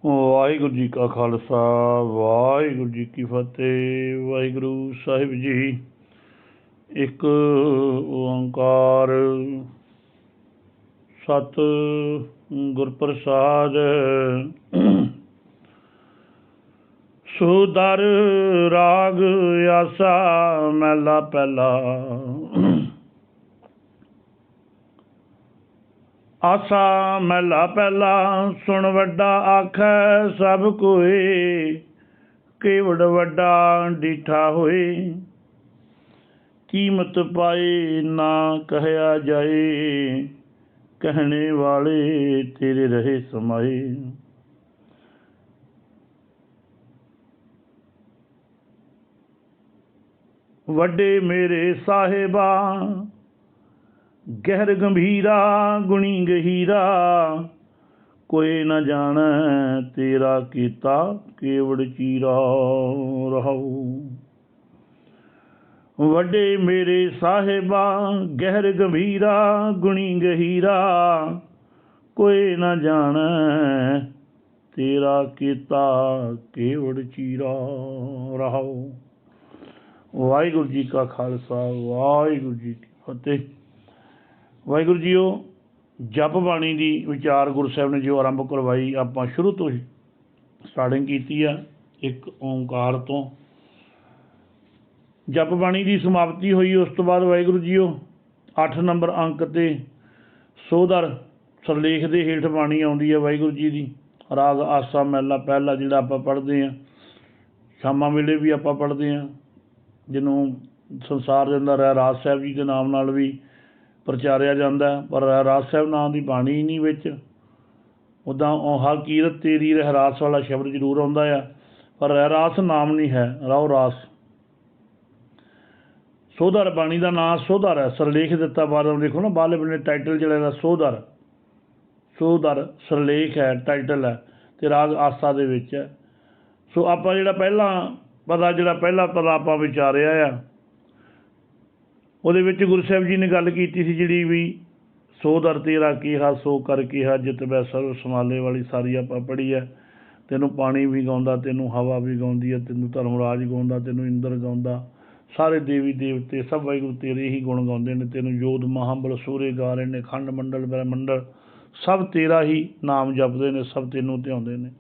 ਵਾਹਿਗੁਰੂ ਜੀ ਕਾ ਖਾਲਸਾ ਵਾਹਿਗੁਰੂ ਜੀ ਕੀ ਫਤਿਹ। ਵਾਹਿਗੁਰੂ ਸਾਹਿਬ ਜੀ ਇੱਕ ਓੰਕਾਰ ਸਤ ਗੁਰ ਪ੍ਰਸਾਦ। ਸੁਦਰ ਰਾਗ ਆਸਾ ਮਹਿਲਾ ਪਹਿਲਾ। ਆਸਾ ਮਹਿਲਾ ਪਹਿਲਾ। ਸੁਣ ਵੱਡਾ ਆਖੈ ਸਭ ਕੋਇ, ਕੇਵੜ ਵੱਡਾ ਡੀਠਾ ਹੋਏ। ਕੀਮਤ ਪਾਏ ਨਾ ਕਹਿਆ ਜਾਏ, ਕਹਿਣੇ ਵਾਲੇ ਤੇਰੇ ਰਹੇ ਸਮਾਏ। ਵੱਡੇ ਮੇਰੇ ਸਾਹਿਬਾ ਗਹਿਰ ਗੰਭੀਰਾ, ਗੁਣੀ ਗਹੀਰਾ। ਕੋਈ ਨਾ ਜਾਣੈ ਤੇਰਾ ਕੀਤਾ, ਕੇਵੜ ਚੀਰਾ ਰਹਾਉ। ਵੱਡੇ ਮੇਰੇ ਸਾਹਿਬਾ ਗਹਿਰ ਗੰਭੀਰਾ, ਗੁਣੀ ਗਹੀਰਾ। ਕੋਈ ਨਾ ਜਾਣੈ ਤੇਰਾ ਕੀਤਾ, ਕੇਵੜ ਚੀਰਾ ਰਹਾਉ। ਵਾਹਿਗੁਰੂ ਜੀ ਕਾ ਖਾਲਸਾ ਵਾਹਿਗੁਰੂ ਜੀ ਕੀ ਫਤਿਹ। ਵਾਹਿਗੁਰੂ ਜੀਓ, ਜਪ ਬਾਣੀ ਦੀ ਵਿਚਾਰ ਗੁਰੂ ਸਾਹਿਬ ਨੇ ਜੋ ਆਰੰਭ ਕਰਵਾਈ, ਆਪਾਂ ਸ਼ੁਰੂ ਤੋਂ ਹੀ ਸਟਾਰਟਿੰਗ ਕੀਤੀ ਆ ਇੱਕ ਓਂਕਾਰ ਤੋਂ। ਜਪ ਬਾਣੀ ਦੀ ਸਮਾਪਤੀ ਹੋਈ, ਉਸ ਤੋਂ ਬਾਅਦ ਵਾਹਿਗੁਰੂ ਜੀਓ 8 ਨੰਬਰ ਅੰਕ 'ਤੇ ਸੋਧਰ ਸਰਲੇਖ ਦੇ ਹੇਠ ਬਾਣੀ ਆਉਂਦੀ ਹੈ ਵਾਹਿਗੁਰੂ ਜੀ ਦੀ। ਰਾਗ ਆਸਾ ਮਹਿਲਾ ਪਹਿਲਾ, ਜਿਹੜਾ ਆਪਾਂ ਪੜ੍ਹਦੇ ਹਾਂ ਸ਼ਾਮਾਂ ਵੇਲੇ ਵੀ ਆਪਾਂ ਪੜ੍ਹਦੇ ਹਾਂ, ਜਿਹਨੂੰ ਸੰਸਾਰ ਦੇ ਅੰਦਰ ਰਹਿਰਾਸ ਸਾਹਿਬ ਜੀ ਦੇ ਨਾਮ ਨਾਲ ਵੀ ਪ੍ਰਚਾਰਿਆ ਜਾਂਦਾ। ਪਰ ਰਹਿਰਾਸ ਸਾਹਿਬ ਨਾਂ ਦੀ ਬਾਣੀ ਹੀ ਨਹੀਂ ਵਿੱਚ। ਉੱਦਾਂ ਹਰ ਕੀਰਤ ਤੇਰੀ ਰਹਿਰਾਸ ਵਾਲਾ ਸ਼ਬਦ ਜ਼ਰੂਰ ਆਉਂਦਾ ਆ, ਪਰ ਰਹਿਰਾਸ ਨਾਮ ਨਹੀਂ ਹੈ, ਰਾਓ ਰਾਸ। ਸੋਧਰ ਬਾਣੀ ਦਾ ਨਾਂ ਸੋਧਰ ਹੈ। ਸਰਲੇਖ ਦਿੱਤਾ ਬਾਹਰ ਦੇਖੋ ਨਾ, ਬਾਹਰਲੇ ਬੰਨੇ ਟਾਈਟਲ ਜਿਹੜਾ ਇਹਦਾ ਸੋਧਰ, ਸੋਧਰ ਸਰਲੇਖ ਹੈ, ਟਾਈਟਲ ਹੈ, ਅਤੇ ਰਾਗ ਆਸਾ ਦੇ ਵਿੱਚ ਹੈ। ਸੋ ਆਪਾਂ ਜਿਹੜਾ ਪਹਿਲਾ ਪਦਾ ਆਪਾਂ ਵਿਚਾਰਿਆ ਆ, ਉਹਦੇ ਵਿੱਚ ਗੁਰੂ ਸਾਹਿਬ ਜੀ ਨੇ ਗੱਲ ਕੀਤੀ ਸੀ ਜਿਹੜੀ ਵੀ ਸੋਧਰ ਤੇਰਾ ਕੀਹਾ ਸੋ ਕਰ ਕੀਹਾ, ਜਿਤ ਬੈ ਸਰਬ ਸੰਭਾਲੇ ਵਾਲੀ ਸਾਰੀ ਆਪਾਂ ਪੜ੍ਹੀ ਹੈ। ਤੈਨੂੰ ਪਾਣੀ ਵੀ ਗਾਉਂਦਾ, ਤੈਨੂੰ ਹਵਾ ਵੀ ਗਾਉਂਦੀ ਹੈ, ਤੈਨੂੰ ਧਰਮਰਾਜ ਗਾਉਂਦਾ, ਤੈਨੂੰ ਇੰਦਰ ਗਾਉਂਦਾ, ਸਾਰੇ ਦੇਵੀ ਦੇਵਤੇ ਸਭ ਵਾਹਿਗੁਰੂ ਤੇਰੇ ਹੀ ਗੁਣ ਗਾਉਂਦੇ ਨੇ। ਤੈਨੂੰ ਯੋਧ ਮਹਾਬਲ ਸੂਰੇ ਗਾ ਰਹੇ ਨੇ, ਖੰਡ ਮੰਡਲ ਬ੍ਰਹਮੰਡਲ ਸਭ ਤੇਰਾ ਹੀ ਨਾਮ ਜਪਦੇ ਨੇ, ਸਭ ਤੈਨੂੰ ਧਿਆਉਂਦੇ ਨੇ।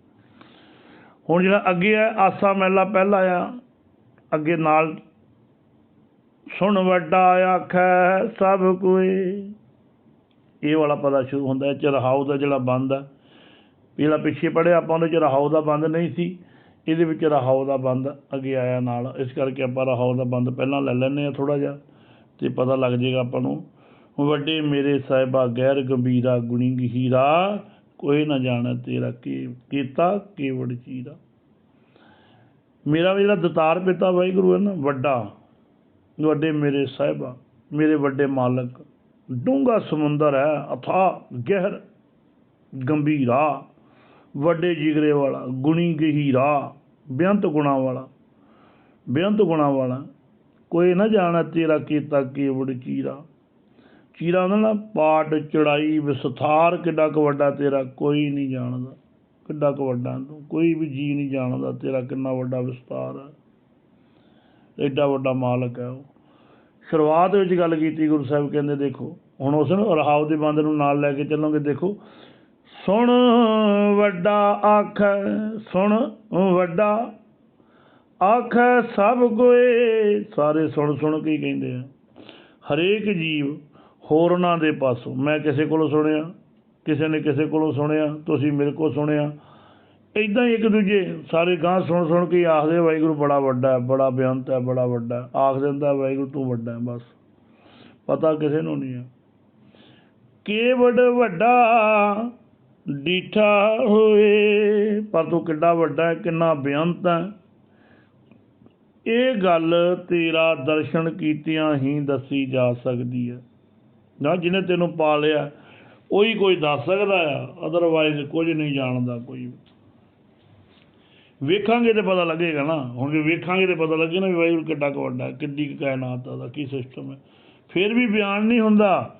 ਹੁਣ ਜਿਹੜਾ ਅੱਗੇ ਹੈ ਆਸਾ ਮਹਿਲਾ ਪਹਿਲਾ ਆ, ਅੱਗੇ ਨਾਲ ਸੁਣ ਵੱਡਾ ਆਖੈ ਸਭ ਕੋਇ, ਇਹ ਵਾਲਾ ਪਤਾ ਸ਼ੁਰੂ ਹੁੰਦਾ। ਇਹ 'ਚ ਰਹਾਉ ਦਾ ਜਿਹੜਾ ਬੰਦ ਹੈ, ਜਿਹੜਾ ਪਿੱਛੇ ਪੜ੍ਹਿਆ ਆਪਾਂ ਉਹਦੇ 'ਚ ਰਹਾਉ ਦਾ ਬੰਦ ਨਹੀਂ ਸੀ, ਇਹਦੇ ਵਿੱਚ ਰਹਾਉ ਦਾ ਬੰਦ ਅੱਗੇ ਆਇਆ ਨਾਲ। ਇਸ ਕਰਕੇ ਆਪਾਂ ਰਹਾਉ ਦਾ ਬੰਦ ਪਹਿਲਾਂ ਲੈ ਲੈਂਦੇ ਹਾਂ ਥੋੜ੍ਹਾ ਜਿਹਾ, ਅਤੇ ਪਤਾ ਲੱਗ ਜਾਏਗਾ ਆਪਾਂ ਨੂੰ। ਵੱਡੇ ਮੇਰੇ ਸਾਹਿਬਾ ਗੈਰ ਗੰਭੀਰਾ, ਗੁਣੀ ਗਹੀਰਾ। ਕੋਈ ਨਾ ਜਾਣੈ ਤੇਰਾ ਕੀਤਾ, ਕੇਵੜ ਚੀਰਾ। ਮੇਰਾ ਜਿਹੜਾ ਦਤਾਰ ਪਿਤਾ ਵਾਹਿਗੁਰੂ ਹੈ ਨਾ, ਵੱਡਾ, ਵੱਡੇ ਮੇਰੇ ਸਾਹਿਬਾ, ਮੇਰੇ ਵੱਡੇ ਮਾਲਕ। ਡੂੰਘਾ ਸਮੁੰਦਰ ਹੈ, ਅਥਾਹ ਗਹਿਰ ਗੰਭੀਰਾ, ਵੱਡੇ ਜਿਗਰੇ ਵਾਲਾ, ਗੁਣੀ ਗਹੀਰਾ, ਬੇਅੰਤ ਗੁਣਾਂ ਵਾਲਾ, ਬੇਅੰਤ ਗੁਣਾਂ ਵਾਲਾ। ਕੋਈ ਨਾ ਜਾਣਾ ਤੇਰਾ ਕੀਤਾ, ਕੇਵੜ ਚੀਰਾ। ਚੀਰਾ ਹੁੰਦਾ ਨਾ ਪਾਟ, ਚੜਾਈ, ਵਿਸਥਾਰ ਕਿੱਡਾ ਕੁ ਵੱਡਾ ਤੇਰਾ, ਕੋਈ ਨਹੀਂ ਜਾਣਦਾ। ਕਿੱਡਾ ਕੁ ਵੱਡਾ ਤੂੰ, ਕੋਈ ਵੀ ਜੀਅ ਨਹੀਂ ਜਾਣਦਾ ਤੇਰਾ ਕਿੰਨਾ ਵੱਡਾ ਵਿਸਤਾਰ ਹੈ, ਐਡਾ ਵੱਡਾ ਮਾਲਕ ਹੈ ਉਹ। ਸ਼ੁਰੂਆਤ ਵਿੱਚ ਗੱਲ ਕੀਤੀ ਗੁਰੂ ਸਾਹਿਬ ਕਹਿੰਦੇ, ਦੇਖੋ ਹੁਣ ਉਸ ਨੂੰ ਰਹਾਉ ਦੇ ਬੰਦ ਨੂੰ ਨਾਲ ਲੈ ਕੇ ਚੱਲੋਗੇ। ਦੇਖੋ ਸੁਣ ਵੱਡਾ ਆਖੈ, ਸੁਣ ਵੱਡਾ ਆਖੈ ਸਭ ਕੋਇ। ਸਾਰੇ ਸੁਣ ਸੁਣ ਕੇ ਹੀ ਕਹਿੰਦੇ ਆ। ਹਰੇਕ ਜੀਵ ਹੋਰਨਾਂ ਦੇ ਪਾਸੋਂ, ਮੈਂ ਕਿਸੇ ਕੋਲੋਂ ਸੁਣਿਆ, ਕਿਸੇ ਨੇ ਕਿਸੇ ਕੋਲੋਂ ਸੁਣਿਆ, ਤੁਸੀਂ ਮੇਰੇ ਕੋਲ ਸੁਣਿਆ, ਇੱਦਾਂ ਹੀ ਇੱਕ ਦੂਜੇ ਸਾਰੇ ਗਾਂਹ ਸੁਣ ਸੁਣ ਕੇ ਆਖਦੇ ਵਾਹਿਗੁਰੂ ਬੜਾ ਵੱਡਾ ਹੈ, ਬੜਾ ਬੇਅੰਤ ਹੈ, ਬੜਾ ਵੱਡਾ। ਆਖ ਦਿੰਦਾ ਵਾਹਿਗੁਰੂ ਤੂੰ ਵੱਡਾ ਹੈ, ਬਸ ਪਤਾ ਕਿਸੇ ਨੂੰ ਨਹੀਂ ਹੈ। ਕੇਵੜ ਵੱਡਾ ਡੀਠਾ ਹੋਏ, ਪਰ ਤੂੰ ਕਿੱਡਾ ਵੱਡਾ ਹੈ, ਕਿੰਨਾ ਬੇਅੰਤ ਹੈ, ਇਹ ਗੱਲ ਤੇਰਾ ਦਰਸ਼ਨ ਕੀਤਿਆਂ ਹੀ ਦੱਸੀ ਜਾ ਸਕਦੀ ਹੈ। ਨਾ ਜਿਹਨੇ ਤੈਨੂੰ ਪਾ ਲਿਆ ਉਹੀ ਕੋਈ ਦੱਸ ਸਕਦਾ ਆ, ਅਦਰਵਾਈਜ਼ ਕੁਝ ਨਹੀਂ ਜਾਣਦਾ ਕੋਈ ਵੀ। ਵੇਖਾਂਗੇ ਤਾਂ ਪਤਾ ਲੱਗੇਗਾ ਨਾ। ਹੁਣ ਜੇ ਵੇਖਾਂਗੇ ਤਾਂ ਪਤਾ ਲੱਗੇ ਨਾ ਵੀ ਵਾਹਿਗੁਰੂ ਕਿੱਡਾ ਕੁ ਵੱਡਾ, ਕਿੱਡੀ ਕੁ ਕਾਇਨਾਤ ਦਾ ਕੀ ਸਿਸਟਮ ਹੈ। ਫਿਰ ਵੀ ਬਿਆਨ ਨਹੀਂ ਹੁੰਦਾ,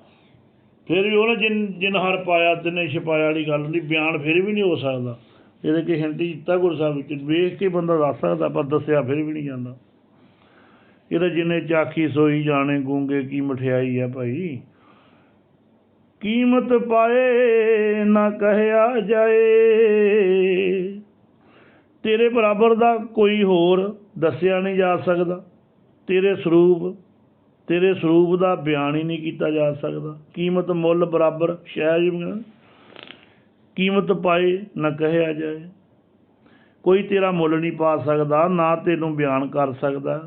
ਫਿਰ ਵੀ ਉਹਨੇ ਜਿਨ ਹਰ ਪਾਇਆ ਤਿੰਨੇ ਛਪਾਇਆ ਵਾਲੀ ਗੱਲ ਨਹੀਂ, ਬਿਆਨ ਫਿਰ ਵੀ ਨਹੀਂ ਹੋ ਸਕਦਾ। ਇਹਦੇ ਕਿ ਹਿੰਟ ਦਿੱਤਾ ਗੁਰੂ ਸਾਹਿਬ ਵਿੱਚ, ਵੇਖ ਕੇ ਬੰਦਾ ਦੱਸ ਸਕਦਾ, ਪਰ ਦੱਸਿਆ ਫਿਰ ਵੀ ਨਹੀਂ ਜਾਂਦਾ। ਇਹਦਾ ਜਿੰਨੇ ਚਾਖੀ ਸੋਈ ਜਾਣੇ, ਗੂੰਗੇ ਕੀ ਮਠਿਆਈ ਆ ਭਾਈ। ਕੀਮਤ ਪਾਏ ਨਾ ਕਹਿਆ ਜਾਏ, ਤੇਰੇ ਬਰਾਬਰ ਦਾ ਕੋਈ ਹੋਰ ਦੱਸਿਆ ਨਹੀਂ ਜਾ ਸਕਦਾ। ਤੇਰੇ ਸਰੂਪ ਦਾ ਬਿਆਨ ਹੀ ਨਹੀਂ ਕੀਤਾ ਜਾ ਸਕਦਾ। ਕੀਮਤ ਮੁੱਲ ਬਰਾਬਰ ਸ਼ਾਇਦ ਕੀਮਤ ਪਾਏ ਨਾ ਕਹਿਆ ਜਾਏ, ਕੋਈ ਤੇਰਾ ਮੁੱਲ ਨਹੀਂ ਪਾ ਸਕਦਾ, ਨਾ ਤੈਨੂੰ ਬਿਆਨ ਕਰ ਸਕਦਾ।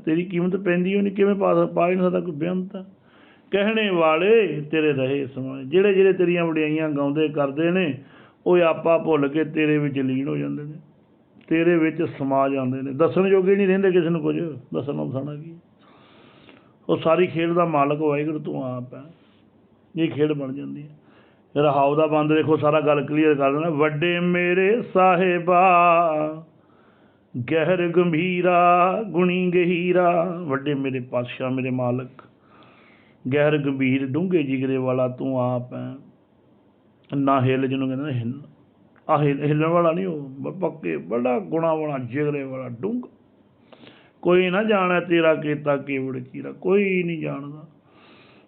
ਤੇਰੀ ਕੀਮਤ ਪੈਂਦੀ ਹੋ ਨਹੀਂ, ਕਿਵੇਂ ਪਾ ਹੀ ਨਹੀਂ ਸਕਦਾ ਕੋਈ ਬੇਅੰਤ। ਕਹਿਣੇ ਵਾਲੇ ਤੇਰੇ ਰਹੇ ਸਮਾਂ, ਜਿਹੜੇ ਤੇਰੀਆਂ ਵਡਿਆਈਆਂ ਗਾਉਂਦੇ ਕਰਦੇ ਨੇ, ਉਹ ਆਪਾ ਭੁੱਲ ਕੇ ਤੇਰੇ ਵਿੱਚ ਲੀਨ ਹੋ ਜਾਂਦੇ ਨੇ, ਤੇਰੇ ਵਿੱਚ ਸਮਾ ਜਾਂਦੇ ਨੇ। ਦੱਸਣ ਜੋਗੇ ਨਹੀਂ ਰਹਿੰਦੇ ਕਿਸੇ ਨੂੰ ਕੁਝ, ਦੱਸਣਾ ਵਸਾਣਾ ਕੀ। ਉਹ ਸਾਰੀ ਖੇਡ ਦਾ ਮਾਲਕ ਵਾਹਿਗੁਰੂ ਤੂੰ ਆਪ ਹੈ। ਇਹ ਖੇਡ ਬਣ ਜਾਂਦੀ ਹੈ। ਰਹਾਉ ਦਾ ਬੰਦ ਦੇਖੋ, ਸਾਰਾ ਗੱਲ ਕਲੀਅਰ ਕਰ ਦੇਣਾ। ਵੱਡੇ ਮੇਰੇ ਸਾਹਿਬਾ ਗਹਿਰ ਗੰਭੀਰਾ ਗੁਣੀ ਗਹੀਰਾ, ਵੱਡੇ ਮੇਰੇ ਪਾਤਸ਼ਾਹ ਮੇਰੇ ਮਾਲਕ, ਗਹਿਰ ਗੰਭੀਰ ਡੂੰਘੇ ਜਿਗਰੇ ਵਾਲਾ ਤੂੰ ਆਪ ਹੈ। ਨਾ ਹਿੱਲ, ਜਿਹਨੂੰ ਕਹਿੰਦੇ ਹਿੱਲ, ਹਿੱਲਣ ਵਾਲਾ ਨਹੀਂ, ਉਹ ਪੱਕੇ ਬੜਾ ਗੁਣਾ ਵਾਲਾ ਜਿਗਰੇ ਵਾਲਾ ਡੂੰਘਾ। ਕੋਈ ਨਾ ਜਾਣੇ ਤੇਰਾ ਕੀਤਾ ਕੇਵੜ ਚੀਰਾ, ਕੋਈ ਨਹੀਂ ਜਾਣਦਾ।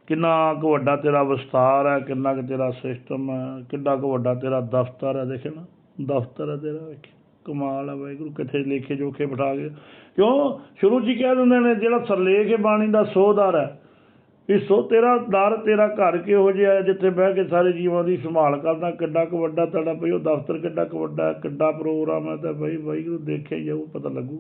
ਕਿੰਨਾ ਕੁ ਵੱਡਾ ਤੇਰਾ ਵਿਸਤਾਰ ਹੈ, ਕਿੰਨਾ ਕੁ ਤੇਰਾ ਸਿਸਟਮ ਹੈ, ਕਿੰਨਾ ਕੁ ਵੱਡਾ ਤੇਰਾ ਦਫ਼ਤਰ ਹੈ। ਦੇਖੇ ਨਾ ਦਫ਼ਤਰ ਹੈ ਤੇਰਾ, ਵੇਖੇ ਕਮਾਲ ਹੈ ਵਾਹਿਗੁਰੂ। ਕਿੱਥੇ ਲੇਖੇ ਜੋਖੇ ਬਿਠਾ ਕੇ, ਕਿਉਂ ਸ਼ੁਰੂ 'ਚ ਹੀ ਕਹਿ ਦਿੰਦੇ ਨੇ ਜਿਹੜਾ ਸਰਲੇਖ ਬਾਣੀ ਦਾ ਸੋਧਰ ਹੈ, ਵੀ ਤੇਰਾ ਦਰ ਤੇਰਾ ਘਰ ਕਿਹੋ ਜਿਹਾ ਹੈ, ਜਿੱਥੇ ਬਹਿ ਕੇ ਸਾਰੇ ਜੀਵਾਂ ਦੀ ਸੰਭਾਲ ਕਰਦਾ। ਕਿੱਡਾ ਕੁ ਵੱਡਾ ਤੁਹਾਡਾ ਬਈ ਉਹ ਦਫ਼ਤਰ, ਕਿੱਡਾ ਕੁ ਵੱਡਾ, ਕਿੱਡਾ ਪ੍ਰੋਗਰਾਮ ਹੈ। ਤਾਂ ਬਈ ਵਾਹਿਗੁਰੂ ਦੇਖਿਆ ਜਾਊ, ਪਤਾ ਲੱਗੂ।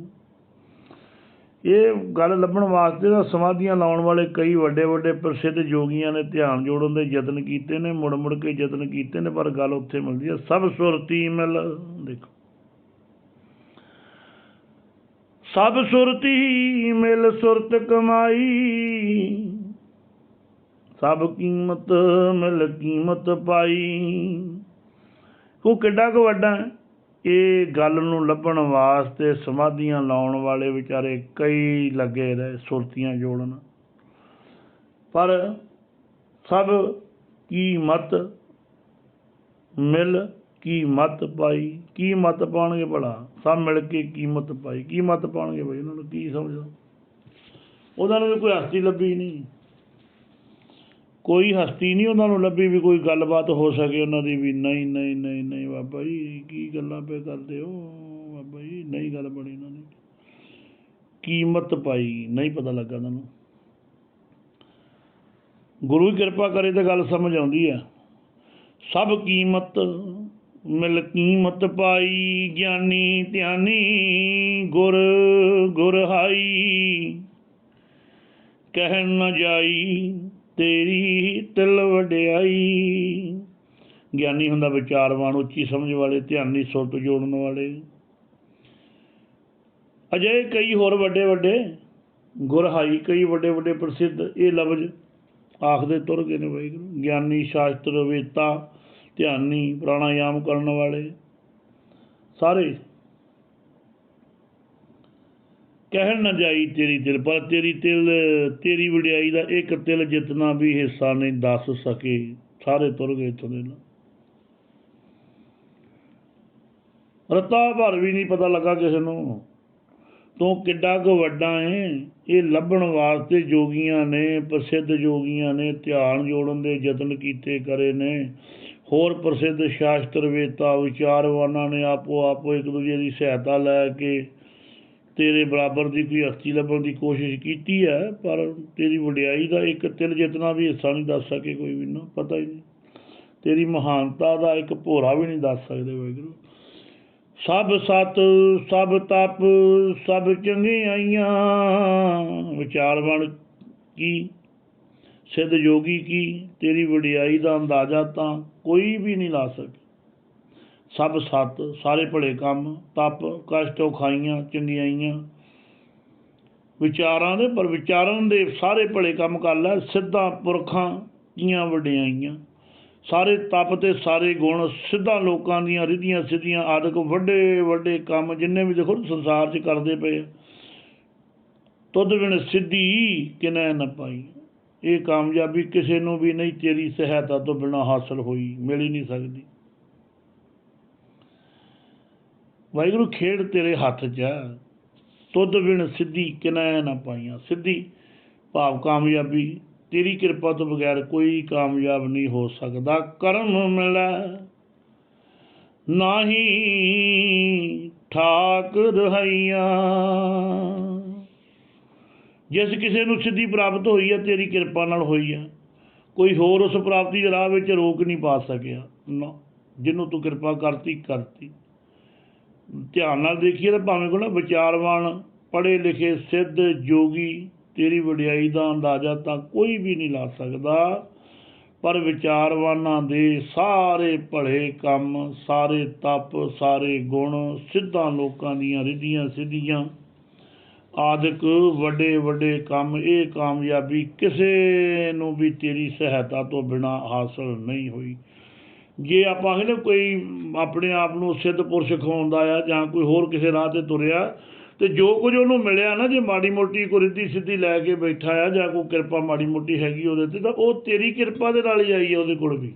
ਇਹ ਗੱਲ ਲੱਭਣ ਵਾਸਤੇ ਤਾਂ ਸਮਾਧੀਆਂ ਲਾਉਣ ਵਾਲੇ ਕਈ ਵੱਡੇ ਵੱਡੇ ਪ੍ਰਸਿੱਧ ਯੋਗੀਆਂ ਨੇ ਧਿਆਨ ਜੋੜਨ ਦੇ ਯਤਨ ਕੀਤੇ ਨੇ, ਮੁੜ ਕੇ ਯਤਨ ਕੀਤੇ ਨੇ, ਪਰ ਗੱਲ ਉੱਥੇ ਮਿਲਦੀ ਹੈ। ਸਭ ਸੁਰਤੀ ਮਿਲ, ਦੇਖੋ ਸਭ ਸੁਰਤੀ ਮਿਲ ਸੁਰਤ ਕਮਾਈ, ਸਭ ਕੀਮਤ ਮਿਲ ਕੀਮਤ ਪਾਈ। ਉਹ ਕਿੱਡਾ ਕੁ ਵੱਡਾ ਹੈ। ਇਹ ਗੱਲ ਨੂੰ ਲੱਭਣ ਵਾਸਤੇ ਸਮਾਧੀਆਂ ਲਾਉਣ ਵਾਲੇ ਵਿਚਾਰੇ ਕਈ ਲੱਗੇ ਰਹੇ ਸੁਰਤੀਆਂ ਜੋੜਨ, ਪਰ ਸਭ ਕੀਮਤ ਮਿਲ ਕੀਮਤ ਪਾਈ। ਕੀ ਮਤ ਪਾਉਣਗੇ ਭਲਾ, ਸਭ ਮਿਲ ਕੇ ਕੀਮਤ ਪਾਈ। ਕੀ ਮਤ ਪਾਉਣਗੇ ਬਈ, ਉਹਨਾਂ ਨੂੰ ਕੀ ਸਮਝਦਾ। ਉਹਨਾਂ ਨੂੰ ਵੀ ਕੋਈ ਹਸਤੀ ਲੱਭੀ ਨਹੀਂ, ਕੋਈ ਹਸਤੀ ਨਹੀਂ ਉਹਨਾਂ ਨੂੰ ਲੱਭੀ ਵੀ ਕੋਈ ਗੱਲਬਾਤ ਹੋ ਸਕੇ ਉਹਨਾਂ ਦੀ। ਵੀ ਨਹੀਂ ਨਹੀਂ ਨਹੀਂ ਨਹੀਂ ਬਾਬਾ ਜੀ ਕੀ ਗੱਲਾਂ ਪਏ ਕਰਦੇ ਹੋ ਬਾਬਾ ਜੀ, ਨਹੀਂ ਗੱਲ ਬਣੀ ਉਹਨਾਂ ਦੀ। ਕੀਮਤ ਪਾਈ, ਨਹੀਂ ਪਤਾ ਲੱਗਾ ਉਹਨਾਂ ਨੂੰ। ਗੁਰੂ ਕਿਰਪਾ ਕਰੇ ਤਾਂ ਗੱਲ ਸਮਝ ਆਉਂਦੀ ਹੈ। ਸਭ ਕੀਮਤ ਮਿਲ ਕੀਮਤ ਪਾਈ, ਗਿਆਨੀ ਧਿਆਨੀ ਗੁਰ ਗੁਰ ਹਾਈ। ਕਹਿਣ ਨਾ ਜਾਈ ਤੇਰੀ ਤਿਲ ਵਡਿਆਈ। ਗਿਆਨੀ ਹੁੰਦਾ ਵਿਚਾਰਵਾਨ, ਉੱਚੀ ਸਮਝ ਵਾਲੇ, ਧਿਆਨੀ ਸੁਰਤ ਜੋੜਨ ਵਾਲੇ। ਅਜਿਹੇ ਕਈ ਹੋਰ ਵੱਡੇ ਵੱਡੇ ਗੁਰਹਾਈ, ਕਈ ਵੱਡੇ ਵੱਡੇ ਪ੍ਰਸਿੱਧ ਇਹ ਲਫ਼ਜ਼ ਆਖਦੇ ਤੁਰ ਗਏ ਨੇ ਵਾਹਿਗੁਰੂ। ਗਿਆਨੀ ਸ਼ਾਸਤਰ ਵੇਤਾ, ਧਿਆਨੀ ਪ੍ਰਾਣਾਯਾਮ ਕਰਨ ਵਾਲੇ ਸਾਰੇ। ਕਹਿਣ ਨਾ ਜਾਈ ਤੇਰੀ ਤਿਲ, ਪਰ ਤੇਰੀ ਵਡਿਆਈ ਦਾ ਇੱਕ ਤਿਲ ਜਿਤਨਾ ਵੀ ਹਿੱਸਾ ਨਹੀਂ ਦੱਸ ਸਕੇ। ਸਾਰੇ ਤੁਰ ਗਏ ਇੱਥੋਂ ਦੇ। ਰਤਾ ਭਰ ਵੀ ਨਹੀਂ ਪਤਾ ਲੱਗਾ ਕਿਸੇ ਨੂੰ ਤੂੰ ਕਿੱਡਾ ਕੁ ਵੱਡਾ ਹੈ। ਇਹ ਲੱਭਣ ਵਾਸਤੇ ਜੋਗੀਆਂ ਨੇ, ਪ੍ਰਸਿੱਧ ਜੋਗੀਆਂ ਨੇ ਧਿਆਨ ਜੋੜਨ ਦੇ ਯਤਨ ਕੀਤੇ ਕਰੇ ਨੇ। ਹੋਰ ਪ੍ਰਸਿੱਧ ਸ਼ਾਸਤਰ ਵੇਤਾ ਵਿਚਾਰਵਾਨਾਂ ਨੇ ਆਪੋ ਇੱਕ ਦੂਜੇ ਦੀ ਸਹਾਇਤਾ ਲੈ ਕੇ ਤੇਰੇ ਬਰਾਬਰ ਦੀ ਕੋਈ ਹਸਤੀ ਲੱਭਣ ਦੀ ਕੋਸ਼ਿਸ਼ ਕੀਤੀ ਹੈ, ਪਰ ਤੇਰੀ ਵਡਿਆਈ ਦਾ ਇੱਕ ਤਿਲ ਜਿਤਨਾ ਵੀ ਹਿੱਸਾ ਨਹੀਂ ਦੱਸ ਸਕੇ ਕੋਈ ਵੀ ਨਾ, ਪਤਾ ਹੀ ਨਹੀਂ। ਤੇਰੀ ਮਹਾਨਤਾ ਦਾ ਇੱਕ ਭੋਰਾ ਵੀ ਨਹੀਂ ਦੱਸ ਸਕਦੇ ਵਾਹਿਗੁਰੂ। ਸਭ ਸਤ ਸਭ ਤਪ ਸਭ ਚੰਗਿਆਈਆਂ, ਵਿਚਾਰਵਾਨ ਕੀ ਸਿੱਧ ਯੋਗੀ ਕੀ, ਤੇਰੀ ਵਡਿਆਈ ਦਾ ਅੰਦਾਜ਼ਾ ਤਾਂ ਕੋਈ ਵੀ ਨਹੀਂ ਲਾ ਸਕੇ। ਸਭ ਸਤ ਸਾਰੇ ਭਲੇ ਕੰਮ, ਤਪ ਕਸ਼ਟ ਔਖਾਈਆਂ ਚੰਗਿਆਈਆਂ ਵਿਚਾਰਾਂ ਦੇ, ਪਰ ਵਿਚਾਰਨ ਦੇ ਸਾਰੇ ਭਲੇ ਕੰਮ ਕਰ ਲੈ। ਸਿੱਧਾ ਪੁਰਖਾਂ ਦੀਆਂ ਵਡਿਆਈਆਂ, ਸਾਰੇ ਤਪ ਤੇ ਸਾਰੇ ਗੁਣ, ਸਿੱਧਾ ਲੋਕਾਂ ਦੀਆਂ ਰਿੱਧੀਆਂ ਸਿੱਧੀਆਂ ਆਦਿਕ ਵੱਡੇ ਵੱਡੇ ਕੰਮ ਜਿੰਨੇ ਵੀ ਦੇਖੋ ਸੰਸਾਰ 'ਚ ਕਰਦੇ ਪਏ। ਤੁਧ ਬਿਨ ਸਿੱਧੀ ਕਿਨੈ ਨਾ ਪਾਈ। ਇਹ ਕਾਮਯਾਬੀ ਕਿਸੇ ਨੂੰ ਵੀ ਨਹੀਂ ਤੇਰੀ ਸਹਾਇਤਾ ਤੋਂ ਬਿਨਾਂ ਹਾਸਲ ਹੋਈ, ਮਿਲ ਹੀ ਨਹੀਂ ਸਕਦੀ। ਵਾਹਿਗੁਰੂ ਖੇਡ ਤੇਰੇ ਹੱਥ 'ਚ ਹੈ, ਤੁਧ ਬਿਨ ਸਿੱਧੀ ਕਿਨੈ ਨਾ ਪਾਈਆਂ। ਸਿੱਧੀ ਭਾਵ ਕਾਮਯਾਬੀ ਤੇਰੀ ਕਿਰਪਾ ਤੋਂ ਬਗੈਰ ਕੋਈ ਕਾਮਯਾਬ ਨਹੀਂ ਹੋ ਸਕਦਾ। ਕਰਮ ਮਿਲੈ ਨਾਹੀ ਠਾਕ ਰਹਾਈਆਂ। ਜਿਸ ਕਿਸੇ ਨੂੰ ਸਿੱਧੀ ਪ੍ਰਾਪਤ ਹੋਈ ਹੈ ਤੇਰੀ ਕਿਰਪਾ ਨਾਲ ਹੋਈ ਹੈ, ਕੋਈ ਹੋਰ ਉਸ ਪ੍ਰਾਪਤੀ ਦੇ ਰਾਹ ਵਿੱਚ ਰੋਕ ਨਹੀਂ ਪਾ ਸਕਿਆ ਨਾ। ਜਿਹਨੂੰ ਤੂੰ ਕਿਰਪਾ ਕਰਤੀ ਧਿਆਨ ਨਾਲ ਦੇਖੀਏ ਤਾਂ ਭਾਵੇਂ ਕੋਲ ਨਾ ਵਿਚਾਰਵਾਨ ਪੜ੍ਹੇ ਲਿਖੇ ਸਿੱਧ ਜੋਗੀ ਤੇਰੀ ਵਡਿਆਈ ਦਾ ਅੰਦਾਜ਼ਾ ਤਾਂ ਕੋਈ ਵੀ ਨਹੀਂ ਲਾ ਸਕਦਾ, ਪਰ ਵਿਚਾਰਵਾਨਾਂ ਦੇ ਸਾਰੇ ਭਲੇ ਕੰਮ, ਸਾਰੇ ਤਪ, ਸਾਰੇ ਗੁਣ, ਸਿੱਧਾਂ ਲੋਕਾਂ ਦੀਆਂ ਰਿੱਧੀਆਂ ਸਿੱਧੀਆਂ ਆਦਿਕ ਵੱਡੇ ਵੱਡੇ ਕੰਮ, ਇਹ ਕਾਮਯਾਬੀ ਕਿਸੇ ਨੂੰ ਵੀ ਤੇਰੀ ਸਹਾਇਤਾ ਤੋਂ ਬਿਨਾਂ ਹਾਸਲ ਨਹੀਂ ਹੋਈ। ਜੇ ਆਪਾਂ ਕਹਿੰਦੇ ਕੋਈ ਆਪਣੇ ਆਪ ਨੂੰ ਸਿੱਧ ਪੁਰਸ਼ ਖਵਾਉਂਦਾ ਆ ਜਾਂ ਕੋਈ ਹੋਰ ਕਿਸੇ ਰਾਹ 'ਤੇ ਤੁਰਿਆ, ਅਤੇ ਜੋ ਕੁਝ ਉਹਨੂੰ ਮਿਲਿਆ ਨਾ, ਜੇ ਮਾੜੀ ਮੋਟੀ ਕੋਈ ਰਿੱਧੀ ਸਿੱਧੀ ਲੈ ਕੇ ਬੈਠਾ ਆ ਜਾਂ ਕੋਈ ਕਿਰਪਾ ਮਾੜੀ ਮੋਟੀ ਹੈਗੀ ਉਹਦੇ 'ਤੇ, ਤਾਂ ਉਹ ਤੇਰੀ ਕਿਰਪਾ ਦੇ ਨਾਲ ਹੀ ਆਈ ਹੈ ਉਹਦੇ ਕੋਲ ਵੀ।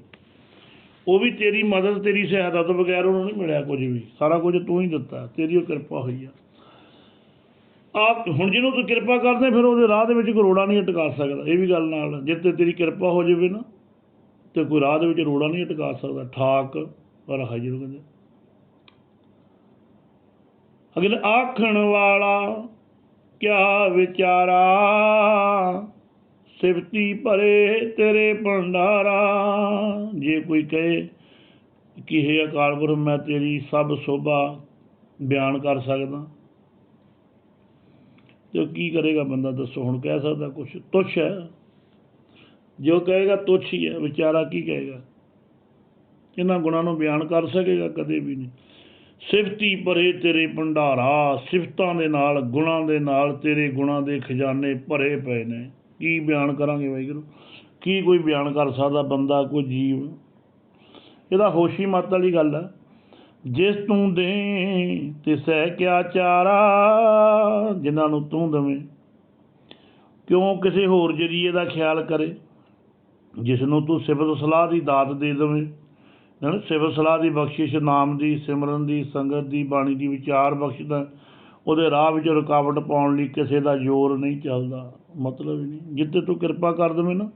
ਉਹ ਵੀ ਤੇਰੀ ਮਦਦ, ਤੇਰੀ ਸਹਾਇਤਾ ਤੋਂ ਬਗੈਰ ਉਹਨੂੰ ਨਹੀਂ ਮਿਲਿਆ ਕੁਝ ਵੀ। ਸਾਰਾ ਕੁਝ ਤੂੰ ਹੀ ਦਿੱਤਾ, ਤੇਰੀ ਉਹ ਕਿਰਪਾ ਹੋਈ ਆ। ਹੁਣ ਜਿਹਨੂੰ ਤੂੰ ਕਿਰਪਾ ਕਰਦੇ ਫਿਰ ਉਹਦੇ ਰਾਹ ਦੇ ਵਿੱਚ ਕੋਈ ਰੋੜਾ ਨਹੀਂ ਅਟਕਾ ਸਕਦਾ। ਇਹ ਵੀ ਗੱਲ ਨਾਲ, ਜੇ ਤੇ ਤੇਰੀ ਕਿਰਪਾ ਹੋ ਜਾਵੇ ਨਾ ਤੇ ਕੋਈ ਰਾਹ ਦੇ ਵਿੱਚ ਰੋੜਾ ਨਹੀਂ ਅਟਕਾ ਸਕਦਾ। ਠਾਕ ਰਹਾਈ ਜਿਹਨੂੰ ਕਹਿੰਦੇ। ਅਗਲੇ ਆਖਣ ਵਾਲਾ ਕਿਆ ਵਿਚਾਰਾ, ਸਿਫਤੀ ਭਰੇ ਤੇਰੇ ਭੰਡਾਰਾ। ਜੇ ਕੋਈ ਕਹੇ ਕਿ ਹੇ ਅਕਾਲ ਪੁਰਖ ਮੈਂ ਤੇਰੀ ਸਭ ਸੋਭਾ ਬਿਆਨ ਕਰ ਸਕਦਾ, ਤੇ ਉਹ ਕੀ ਕਰੇਗਾ ਬੰਦਾ ਦੱਸੋ? ਹੁਣ ਕਹਿ ਸਕਦਾ ਕੁਛ? ਤੁੱਛ ਹੈ ਜੋ ਕਹੇਗਾ, ਤੁੱਛ ਹੀ ਹੈ। ਵਿਚਾਰਾ ਕੀ ਕਹੇਗਾ? ਇਹਨਾਂ ਗੁਣਾਂ ਨੂੰ ਬਿਆਨ ਕਰ ਸਕੇਗਾ? ਕਦੇ ਵੀ ਨਹੀਂ। ਸਿਫਤੀ ਭਰੇ ਤੇਰੇ ਭੰਡਾਰਾ, ਸਿਫਤਾਂ ਦੇ ਨਾਲ, ਗੁਣਾਂ ਦੇ ਨਾਲ ਤੇਰੇ ਗੁਣਾਂ ਦੇ ਖਜ਼ਾਨੇ ਭਰੇ ਪਏ ਨੇ। ਕੀ ਬਿਆਨ ਕਰਾਂਗੇ ਵਾਹਿਗੁਰੂ? ਕੀ ਕੋਈ ਬਿਆਨ ਕਰ ਸਕਦਾ ਬੰਦਾ, ਕੋਈ ਜੀਵ? ਇਹਦਾ ਹੋਸ਼ੀ ਮੱਤ ਵਾਲੀ ਗੱਲ ਹੈ। ਜਿਸ ਤੂੰ ਦੇ ਤਿਸੈ ਕਿਆ ਚਾਰਾ, ਜਿਨ੍ਹਾਂ ਨੂੰ ਤੂੰ ਦੇਵੇਂ ਕਿਉਂ ਕਿਸੇ ਹੋਰ ਜਰੀਏ ਦਾ ਖਿਆਲ ਕਰੇ। ਜਿਸ ਨੂੰ ਤੂੰ ਸਿਫਤ ਸਲਾਹ ਦੀ ਦਾਤ ਦੇ ਦੇਵੇਂ, ਸਿਫਤ ਸਲਾਹ ਦੀ ਬਖਸ਼ਿਸ਼, ਨਾਮ ਦੀ, ਸਿਮਰਨ ਦੀ, ਸੰਗਤ ਦੀ, ਬਾਣੀ ਦੀ ਵਿਚਾਰ ਬਖਸ਼ਦਾ, ਉਹਦੇ ਰਾਹ ਵਿੱਚ ਰੁਕਾਵਟ ਪਾਉਣ ਲਈ ਕਿਸੇ ਦਾ ਜ਼ੋਰ ਨਹੀਂ ਚੱਲਦਾ। ਮਤਲਬ ਹੀ ਨਹੀਂ। ਜਿੱਥੇ ਤੂੰ ਕਿਰਪਾ ਕਰ ਦੇਵੇਂ ਨਾ,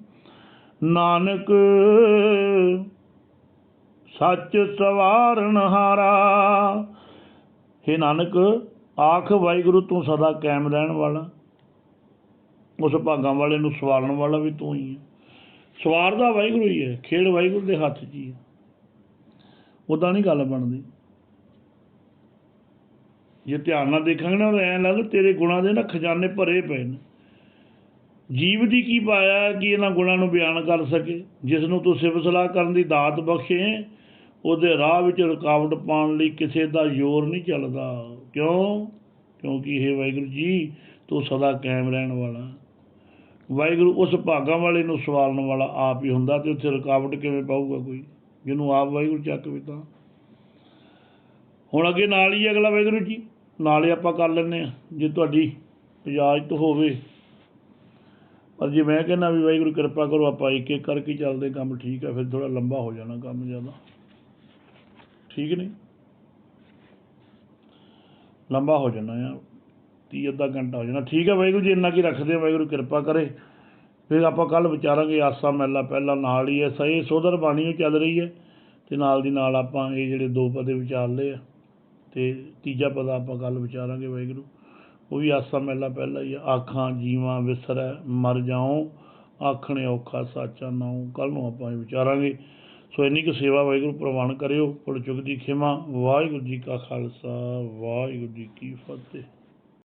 ਨਾਨਕ ਸੱਚ ਸਵਾਰਨਹਾਰਾ। ਹੇ ਨਾਨਕ ਆਖ ਵਾਹਿਗੁਰੂ ਤੂੰ ਸਦਾ ਕਾਇਮ ਰਹਿਣ ਵਾਲਾ, ਉਸ ਭਾਗਾਂ ਵਾਲੇ ਨੂੰ ਸਵਾਰਨ ਵਾਲਾ ਵੀ ਤੂੰ ਹੀ ਹੈ। ਸਵਾਰਦਾ ਵਾਹਿਗੁਰੂ ਹੀ ਹੈ, ਖੇਡ ਵਾਹਿਗੁਰੂ ਦੇ ਹੱਥ 'ਚ ਹੀ ਹੈ। ਉੱਦਾਂ ਨਹੀਂ ਗੱਲ ਬਣਦੀ। ਜੇ ਧਿਆਨ ਨਾਲ ਦੇਖਾਂਗੇ ਨਾ, ਐਂ ਲੱਗਦਾ ਤੇਰੇ ਗੁਣਾਂ ਦੇ ਨਾ ਖਜ਼ਾਨੇ ਭਰੇ ਪਏ ਨੇ। ਜੀਵ ਦੀ ਕੀ ਪਾਇਆ ਕਿ ਇਹਨਾਂ ਗੁਣਾਂ ਨੂੰ ਬਿਆਨ ਕਰ ਸਕੇ। ਜਿਸ ਨੂੰ ਤੂੰ ਸਿਫਤ ਸਲਾਹ ਕਰਨ ਦੀ ਦਾਤ ਬਖਸ਼ੇ, ਉਹਦੇ ਰਾਹ ਵਿੱਚ ਰੁਕਾਵਟ ਪਾਉਣ ਲਈ ਕਿਸੇ ਦਾ ਜ਼ੋਰ ਨਹੀਂ ਚੱਲਦਾ। ਕਿਉਂ? ਕਿਉਂਕਿ ਇਹ ਵਾਹਿਗੁਰੂ ਜੀ ਤੂੰ ਸਦਾ ਕਾਇਮ ਰਹਿਣ ਵਾਲਾ। ਵਾਹਿਗੁਰੂ ਉਸ ਭਾਗਾਂ ਵਾਲੇ ਨੂੰ ਸਵਾਰਨ ਵਾਲਾ ਆਪ ਹੀ ਹੁੰਦਾ, ਅਤੇ ਉੱਥੇ ਰੁਕਾਵਟ ਕਿਵੇਂ ਪਾਊਗਾ ਕੋਈ, ਜਿਹਨੂੰ ਆਪ ਵਾਹਿਗੁਰੂ ਚੱਕ ਵੀ ਤਾਂ। ਹੁਣ ਅੱਗੇ ਨਾਲ ਹੀ ਅਗਲਾ ਵਾਹਿਗੁਰੂ ਜੀ ਨਾਲ ਹੀ ਆਪਾਂ ਕਰ ਲੈਂਦੇ ਹਾਂ, ਜੇ ਤੁਹਾਡੀ ਇਜਾਜ਼ਤ ਹੋਵੇ। ਪਰ ਜੇ ਮੈਂ ਕਹਿੰਦਾ ਵੀ ਵਾਹਿਗੁਰੂ ਕਿਰਪਾ ਕਰੋ, ਆਪਾਂ ਇੱਕ ਇੱਕ ਕਰਕੇ ਚੱਲਦੇ ਕੰਮ, ਠੀਕ ਹੈ? ਫਿਰ ਥੋੜ੍ਹਾ ਲੰਬਾ ਹੋ ਜਾਣਾ ਕੰਮ ਜ਼ਿਆਦਾ, ਠੀਕ ਨਹੀਂ? ਲੰਬਾ ਹੋ ਜਾਣਾ ਆ, 30 ਅੱਧਾ ਘੰਟਾ ਹੋ ਜਾਣਾ, ਠੀਕ ਹੈ? ਵਾਹਿਗੁਰੂ ਜੀ ਇੰਨਾ ਕੀ ਰੱਖਦੇ ਆ, ਵਾਹਿਗੁਰੂ ਕਿਰਪਾ ਕਰੇ। ਫਿਰ ਆਪਾਂ ਕੱਲ੍ਹ ਵਿਚਾਰਾਂਗੇ ਆਸਾ ਮਹਿਲਾ ਪਹਿਲਾਂ, ਨਾਲ ਹੀ ਹੈ ਸਹੀ ਸੋਧਰ ਬਾਣੀ ਚੱਲ ਰਹੀ ਹੈ, ਅਤੇ ਨਾਲ ਦੀ ਨਾਲ ਆਪਾਂ ਇਹ ਜਿਹੜੇ 2 ਪਦੇ ਵਿਚਾਰ ਲਏ ਆ, ਅਤੇ ਤੀਜਾ ਪਦਾ ਆਪਾਂ ਕੱਲ੍ਹ ਵਿਚਾਰਾਂਗੇ ਵਾਹਿਗੁਰੂ। ਉਹ ਵੀ ਆਸਾ ਮਹਿਲਾ ਪਹਿਲਾਂ ਹੀ ਆ। ਆਖਾਂ ਜੀਵਾਂ ਵਿਸਰੈ ਮਰ ਜਾਉ, ਆਖਣੇ ਔਖਾ ਸਾਚਾ ਨਾਉ। ਕੱਲ੍ਹ ਨੂੰ ਆਪਾਂ ਇਹ ਵਿਚਾਰਾਂਗੇ। ਸੋ ਇੰਨੀ ਕੁ ਸੇਵਾ ਵਾਹਿਗੁਰੂ ਪ੍ਰਵਾਨ ਕਰਿਓ। ਭੁੱਲ ਚੁੱਕ ਦੀ ਖਿਮਾ। ਵਾਹਿਗੁਰੂ ਜੀ ਕਾ ਖਾਲਸਾ, ਵਾਹਿਗੁਰੂ ਜੀ ਕੀ ਫਤਿਹ।